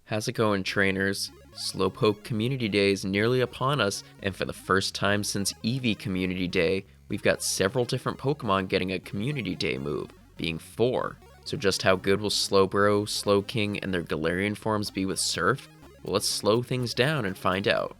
How's it going, trainers? Slowpoke Community Day is nearly upon us, and for the first time since Eevee Community Day, we've got several different Pokemon getting a Community Day move, being 4. So just how good will Slowbro, Slowking, and their Galarian forms be with Surf? Well, let's slow things down and find out.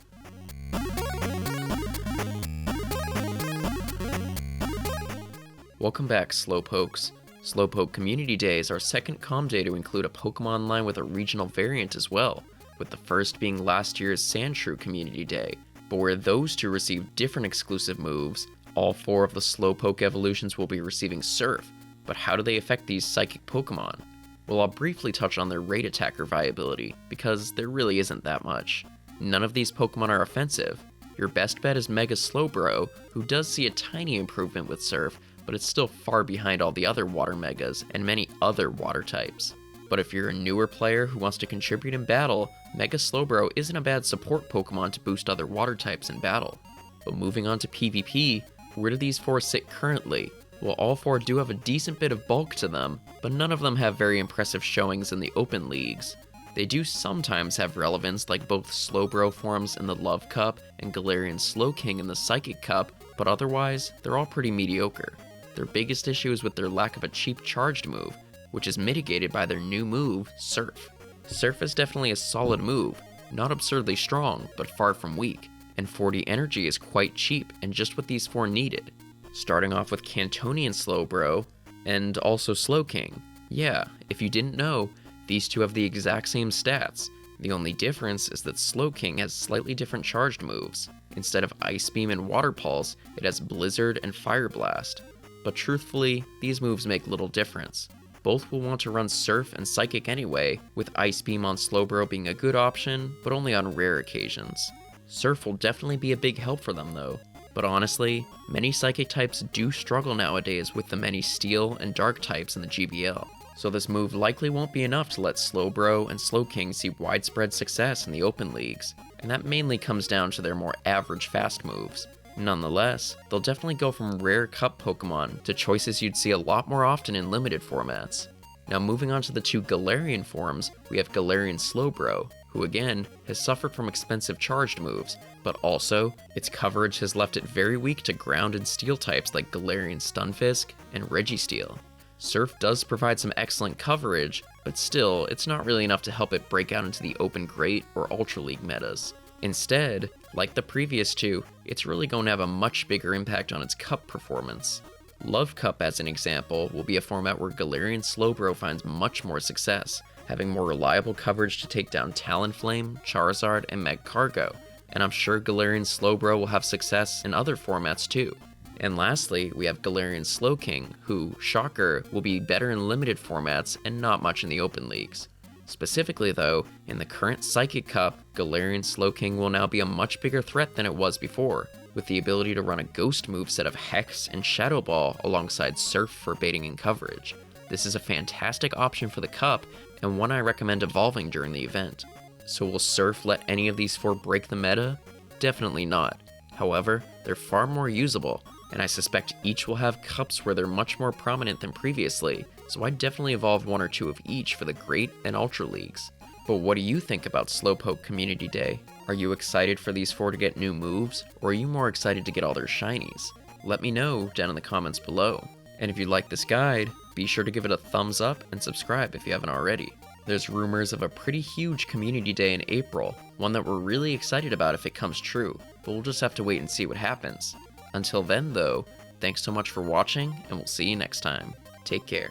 Welcome back, Slowpokes. Slowpoke Community Day is our second comm day to include a Pokemon line with a regional variant as well, with the first being last year's Sandshrew Community Day, but where those two received different exclusive moves, all 4 of the Slowpoke evolutions will be receiving Surf. But how do they affect these psychic Pokemon? Well, I'll briefly touch on their raid attacker viability, because there really isn't that much. None of these Pokemon are offensive. Your best bet is Mega Slowbro, who does see a tiny improvement with Surf, but it's still far behind all the other water megas and many other water types. But if you're a newer player who wants to contribute in battle, Mega Slowbro isn't a bad support Pokemon to boost other water types in battle. But moving on to PvP, where do these 4 sit currently? Well, all 4 do have a decent bit of bulk to them, but none of them have very impressive showings in the open leagues. They do sometimes have relevance, like both Slowbro forms in the Love Cup and Galarian Slowking in the Psychic Cup, but otherwise, they're all pretty mediocre. Their biggest issue is with their lack of a cheap charged move, which is mitigated by their new move, Surf. Surf is definitely a solid move, not absurdly strong, but far from weak, and 40 energy is quite cheap and just what these 4 needed. Starting off with Cantonian Slowbro, and also Slowking. Yeah, if you didn't know, these two have the exact same stats. The only difference is that Slowking has slightly different charged moves. Instead of Ice Beam and Water Pulse, it has Blizzard and Fire Blast. But truthfully, these moves make little difference. Both will want to run Surf and Psychic anyway, with Ice Beam on Slowbro being a good option, but only on rare occasions. Surf will definitely be a big help for them though, but honestly, many Psychic types do struggle nowadays with the many Steel and Dark types in the GBL, so this move likely won't be enough to let Slowbro and Slowking see widespread success in the open leagues, and that mainly comes down to their more average fast moves. Nonetheless, they'll definitely go from rare cup Pokemon to choices you'd see a lot more often in limited formats. Now moving on to the 2 Galarian forms, we have Galarian Slowbro, who again, has suffered from expensive charged moves, but also, its coverage has left it very weak to ground and steel types like Galarian Stunfisk and Registeel. Surf does provide some excellent coverage, but still, it's not really enough to help it break out into the Open Great or Ultra League metas. Instead, like the previous 2, it's really going to have a much bigger impact on its Cup performance. Love Cup, as an example, will be a format where Galarian Slowbro finds much more success, having more reliable coverage to take down Talonflame, Charizard, and Magcargo, and I'm sure Galarian Slowbro will have success in other formats too. And lastly, we have Galarian Slowking, who, shocker, will be better in limited formats and not much in the open leagues. Specifically though, in the current Psychic Cup, Galarian Slowking will now be a much bigger threat than it was before, with the ability to run a Ghost moveset of Hex and Shadow Ball alongside Surf for baiting and coverage. This is a fantastic option for the Cup, and one I recommend evolving during the event. So will Surf let any of these 4 break the meta? Definitely not. However, they're far more usable, and I suspect each will have cups where they're much more prominent than previously, so I'd definitely evolve 1 or 2 of each for the Great and Ultra Leagues. But what do you think about Slowpoke Community Day? Are you excited for these 4 to get new moves, or are you more excited to get all their shinies? Let me know down in the comments below. And if you like this guide, be sure to give it a thumbs up and subscribe if you haven't already. There's rumors of a pretty huge Community Day in April, one that we're really excited about if it comes true, but we'll just have to wait and see what happens. Until then though, thanks so much for watching, and we'll see you next time. Take care.